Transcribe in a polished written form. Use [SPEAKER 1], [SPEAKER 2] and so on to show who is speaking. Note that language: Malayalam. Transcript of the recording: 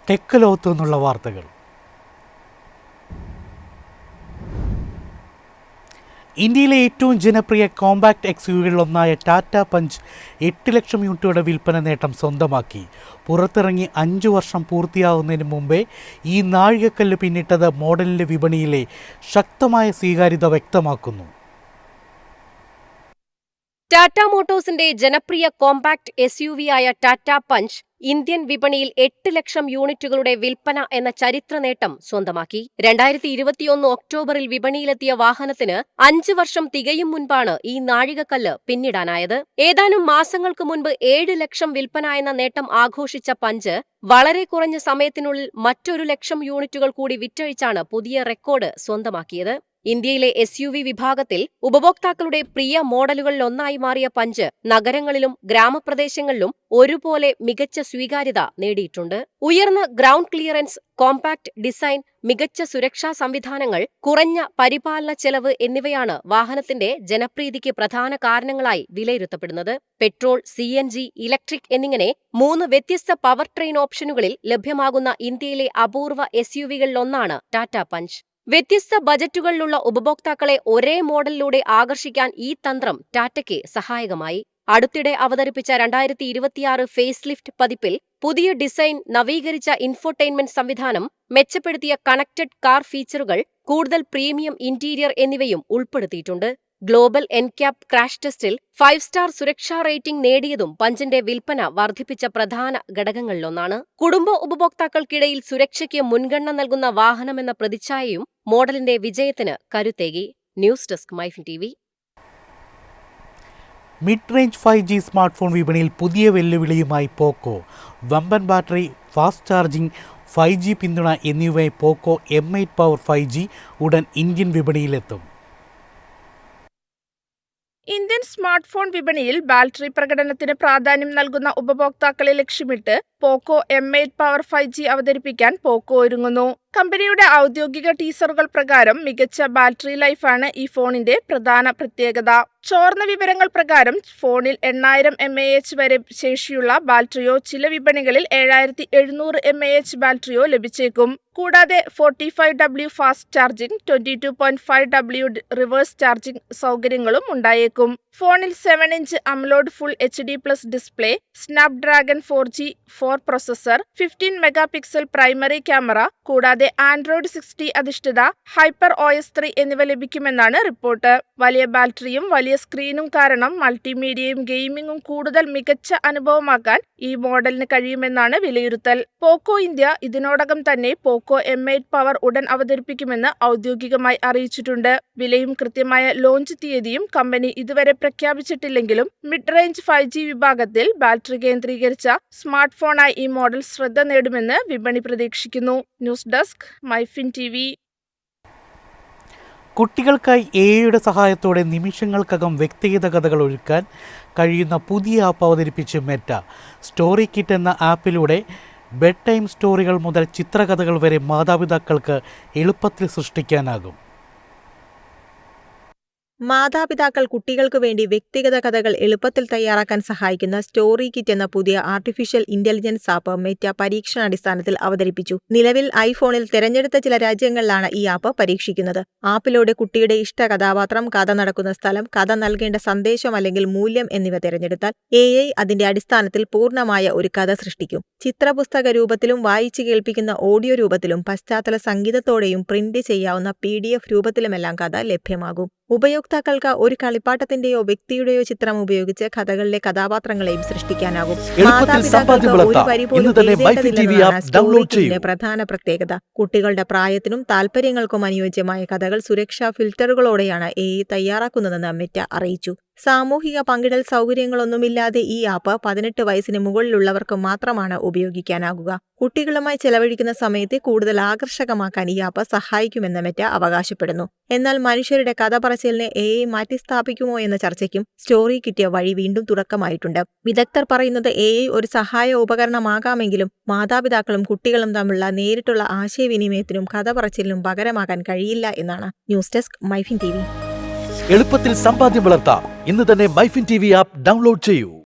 [SPEAKER 1] ടെക് ലോകത്തു നിന്നുള്ള വാർത്തകൾ. ഇന്ത്യയിലെ ഏറ്റവും ജനപ്രിയ കോമ്പാക്ട് എക്സ്യുവികളിലൊന്നായ ടാറ്റ പഞ്ച് 8 ലക്ഷം യൂണിറ്റുകളുടെ വിൽപ്പന നേട്ടം സ്വന്തമാക്കി. പുറത്തിറങ്ങി 5 വർഷം പൂർത്തിയാകുന്നതിന് മുമ്പേ ഈ നാഴികക്കല്ല് പിന്നിട്ടത് മോഡലിൻ്റെ വിപണിയിലെ ശക്തമായ സ്വീകാര്യത വ്യക്തമാക്കുന്നു.
[SPEAKER 2] ടാറ്റ മോട്ടോഴ്സിന്റെ ജനപ്രിയ കോമ്പാക്ട് എസ്യുവിയായ ടാറ്റ പഞ്ച് ഇന്ത്യൻ വിപണിയിൽ 8 ലക്ഷം യൂണിറ്റുകളുടെ വിൽപ്പന എന്ന ചരിത്ര നേട്ടം സ്വന്തമാക്കി. 2021 ഒക്ടോബറിൽ വിപണിയിലെത്തിയ വാഹനത്തിന് 5 വർഷം തികയും മുൻപാണ് ഈ നാഴികക്കല്ല് പിന്നിടാനായത്. ഏതാനും മാസങ്ങൾക്ക് മുൻപ് 7 ലക്ഷം വിൽപ്പന എന്ന നേട്ടം ആഘോഷിച്ച പഞ്ച് വളരെ കുറഞ്ഞ സമയത്തിനുള്ളിൽ മറ്റൊരു ലക്ഷം യൂണിറ്റുകൾ കൂടി വിറ്റഴിച്ചാണ് പുതിയ റെക്കോർഡ് സ്വന്തമാക്കിയത്. ഇന്ത്യയിലെ എസ്യുവി വിഭാഗത്തിൽ ഉപഭോക്താക്കളുടെ പ്രിയ മോഡലുകളിലൊന്നായി മാറിയ പഞ്ച് നഗരങ്ങളിലും ഗ്രാമപ്രദേശങ്ങളിലും ഒരുപോലെ മികച്ച സ്വീകാര്യത നേടിയിട്ടുണ്ട്. ഉയർന്ന ഗ്രൗണ്ട് ക്ലിയറൻസ്, കോമ്പാക്ട് ഡിസൈൻ, മികച്ച സുരക്ഷാ സംവിധാനങ്ങൾ, കുറഞ്ഞ പരിപാലന ചെലവ് എന്നിവയാണ് വാഹനത്തിന്റെ ജനപ്രീതിക്ക് പ്രധാന കാരണങ്ങളായി വിലയിരുത്തപ്പെടുന്നത്. പെട്രോൾ, CNG, ഇലക്ട്രിക് എന്നിങ്ങനെ 3 വ്യത്യസ്ത പവർ ട്രെയിൻ ഓപ്ഷനുകളിൽ ലഭ്യമാകുന്ന ഇന്ത്യയിലെ അപൂർവ എസ്യുവികളിലൊന്നാണ് ടാറ്റ പഞ്ച്. വ്യത്യസ്ത ബജറ്റുകളിലുള്ള ഉപഭോക്താക്കളെ ഒരേ മോഡലിലൂടെ ആകർഷിക്കാൻ ഈ തന്ത്രം ടാറ്റയ്ക്ക് സഹായകമായി. അടുത്തിടെ അവതരിപ്പിച്ച 2026 ഫേസ് ലിഫ്റ്റ് പതിപ്പിൽ പുതിയ ഡിസൈൻ, നവീകരിച്ച ഇൻഫോടൈൻമെന്റ് സംവിധാനം, മെച്ചപ്പെടുത്തിയ കണക്റ്റഡ് കാർ ഫീച്ചറുകൾ, കൂടുതൽ പ്രീമിയം ഇന്റീരിയർ എന്നിവയും ഉൾപ്പെടുത്തിയിട്ടുണ്ട്. ഗ്ലോബൽ എൻക്യാപ് ക്രാഷ് ടെസ്റ്റിൽ 5 സ്റ്റാർ സുരക്ഷാ റേറ്റിംഗ് നേടിയതും പഞ്ചിന്റെ വിൽപ്പന വർദ്ധിപ്പിച്ച പ്രധാന ഘടകങ്ങളിലൊന്നാണ്. കുടുംബ ഉപഭോക്താക്കൾക്കിടയിൽ സുരക്ഷയ്ക്ക് മുൻഗണന നൽകുന്ന വാഹനമെന്ന പ്രതിച്ഛായയും മോഡലിന്റെ വിജയത്തിന് കരുത്തേകി. News desk MyFin TV.
[SPEAKER 1] Mid range 5G smartphone വിപണിയിൽ പുതിയ വെല്ലുവിളിയുമായി പോക്കോ. വമ്പൻ ബാറ്ററി, ഫാസ്റ്റ് ചാർജിംഗ്, 5G പിന്തുണ എന്നിവയുമായി പോക്കോ M8 പവർ 5G ഉടൻ ഇന്ത്യൻ വിപണിയിലെത്തും.
[SPEAKER 3] ഇന്ത്യൻ സ്മാർട്ട്ഫോൺ വിപണിയിൽ ബാറ്ററി പ്രകടനത്തിന് പ്രാധാന്യം നൽകുന്ന ഉപഭോക്താക്കളെ ലക്ഷ്യമിട്ട് പോക്കോ M8 പവർ 5G അവതരിപ്പിക്കാൻ പോക്കോ ഒരുങ്ങുന്നു. കമ്പനിയുടെ ഔദ്യോഗിക ടീസറുകൾ പ്രകാരം മികച്ച ബാറ്ററി ലൈഫാണ് ഈ ഫോണിന്റെ പ്രധാന പ്രത്യേകത. ചോർന്ന വിവരങ്ങൾ പ്രകാരം ഫോണിൽ 8000 mAh വരെ ശേഷിയുള്ള ബാറ്ററിയോ, ചില വിപണികളിൽ 7700 mAh ബാറ്ററിയോ ലഭിച്ചേക്കും. കൂടാതെ 45W fast charging, 22.5W reverse charging സൗകര്യങ്ങളും ഉണ്ടായേക്കും. ഫോണിൽ 7-ഇഞ്ച് AMOLED full HD+ display, Snapdragon 4G 4 processor, 15 megapixel primary camera, കൂടാതെ ആൻഡ്രോയിഡ് 60 അധിഷ്ഠിത ഹൈപ്പർ OS 3 എന്നിവ ലഭിക്കുമെന്നാണ് റിപ്പോർട്ട്. വലിയ ബാറ്ററിയും വലിയ സ്ക്രീനും കാരണം മൾട്ടിമീഡിയയും ഗെയിമിംഗും കൂടുതൽ മികച്ച അനുഭവമാക്കാൻ ഈ മോഡലിന് കഴിയുമെന്നാണ് വിലയിരുത്തൽ. പോക്കോ ഇന്ത്യ ഇതിനോടകം തന്നെ പോക്കോ M8 പവർ ഉടൻ അവതരിപ്പിക്കുമെന്ന് ഔദ്യോഗികമായി അറിയിച്ചിട്ടുണ്ട്. വിലയും കൃത്യമായ ലോഞ്ച് തീയതിയും കമ്പനി ഇതുവരെ പ്രഖ്യാപിച്ചിട്ടില്ലെങ്കിലും മിഡ് റേഞ്ച് 5G വിഭാഗത്തിൽ ബാറ്ററി കേന്ദ്രീകരിച്ച സ്മാർട്ട് ഫോണായി ഈ മോഡൽ ശ്രദ്ധ നേടുമെന്ന് വിപണി പ്രതീക്ഷിക്കുന്നു. News desk MyFin TV.
[SPEAKER 1] കുട്ടികൾക്കായി AI സഹായത്തോടെ നിമിഷങ്ങൾക്കകം വ്യക്തിഗത കഥകൾ ഒരുക്കാൻ കഴിയുന്ന പുതിയ ആപ്പ് അവതരിപ്പിച്ച് മെറ്റ. സ്റ്റോറി കിറ്റ് എന്ന ആപ്പിലൂടെ ബെഡ് ടൈം സ്റ്റോറികൾ മുതൽ ചിത്രകഥകൾ വരെ മാതാപിതാക്കൾക്ക് എളുപ്പത്തിൽ സൃഷ്ടിക്കാനാകും.
[SPEAKER 4] മാതാപിതാക്കൾ കുട്ടികൾക്കു വേണ്ടി വ്യക്തിഗത കഥകൾ എളുപ്പത്തിൽ തയ്യാറാക്കാൻ സഹായിക്കുന്ന സ്റ്റോറി കിറ്റ് എന്ന പുതിയ ആർട്ടിഫിഷ്യൽ ഇന്റലിജൻസ് ആപ്പ് മെറ്റ പരീക്ഷണാടിസ്ഥാനത്തിൽ അവതരിപ്പിച്ചു. നിലവിൽ ഐഫോണിൽ തിരഞ്ഞെടുത്ത ചില രാജ്യങ്ങളിലാണ് ഈ ആപ്പ് പരീക്ഷിക്കുന്നത്. ആപ്പിലൂടെ കുട്ടിയുടെ ഇഷ്ട കഥാപാത്രം, കഥ നടക്കുന്ന സ്ഥലം, കഥ നൽകേണ്ട സന്ദേശം അല്ലെങ്കിൽ മൂല്യം എന്നിവ തിരഞ്ഞെടുത്താൽ AI അതിന്റെ അടിസ്ഥാനത്തിൽ പൂർണ്ണമായ ഒരു കഥ സൃഷ്ടിക്കും. ചിത്രപുസ്തക രൂപത്തിലും വായിച്ചു കേൾപ്പിക്കുന്ന ഓഡിയോ രൂപത്തിലും പശ്ചാത്തല സംഗീതത്തോടെയും പ്രിന്റ് ചെയ്യാവുന്ന PDF രൂപത്തിലുമെല്ലാം കഥ ലഭ്യമാകും. ഉപയോക്താക്കൾക്ക് ഒരു കളിപ്പാട്ടത്തിന്റെയോ വ്യക്തിയുടെയോ ചിത്രം ഉപയോഗിച്ച് കഥകളിലെ കഥാപാത്രങ്ങളെയും സൃഷ്ടിക്കാനാകും. മാതാപിതാക്കൾക്ക് ഒരു വരി പോലും എഴുതേണ്ടതില്ലെന്നതാണ് സ്റ്റോറി കിറ്റിന്റെ പ്രധാന പ്രത്യേകത. കുട്ടികളുടെ പ്രായത്തിനും താൽപര്യങ്ങൾക്കും അനുയോജ്യമായ കഥകൾ സുരക്ഷാ ഫിൽറ്ററുകളോടെയാണ് AI തയ്യാറാക്കുന്നതെന്ന് മെറ്റ അറിയിച്ചു. സാമൂഹിക പങ്കിടൽ സൗകര്യങ്ങളൊന്നുമില്ലാതെ ഈ ആപ്പ് 18 വയസ്സിന് മുകളിലുള്ളവർക്ക് മാത്രമാണ് ഉപയോഗിക്കാനാകുക. കുട്ടികളുമായി ചെലവഴിക്കുന്ന സമയത്തെ കൂടുതൽ ആകർഷകമാക്കാൻ ഈ ആപ്പ് സഹായിക്കുമെന്ന് മെറ്റ അവകാശപ്പെടുന്നു. എന്നാൽ മനുഷ്യരുടെ കഥ പറച്ചിലിനെ AI മാറ്റിസ്ഥാപിക്കുമോ എന്ന ചർച്ചയ്ക്കും സ്റ്റോറി കിറ്റ് വഴി വീണ്ടും തുടക്കമായിട്ടുണ്ട്. വിദഗ്ധർ പറയുന്നത് AI ഒരു സഹായ ഉപകരണമാകാമെങ്കിലും മാതാപിതാക്കളും കുട്ടികളും തമ്മിലുള്ള നേരിട്ടുള്ള ആശയവിനിമയത്തിനും കഥ പറച്ചിലിനും പകരമാകാൻ കഴിയില്ല എന്നാണ്. News desk MyFin TV.
[SPEAKER 5] എളുപ്പത്തിൽ സമ്പാദ്യം വളർത്താം. ഇന്ന് തന്നെ മൈഫിൻ TV ആപ്പ് ഡൗൺലോഡ് ചെയ്യൂ.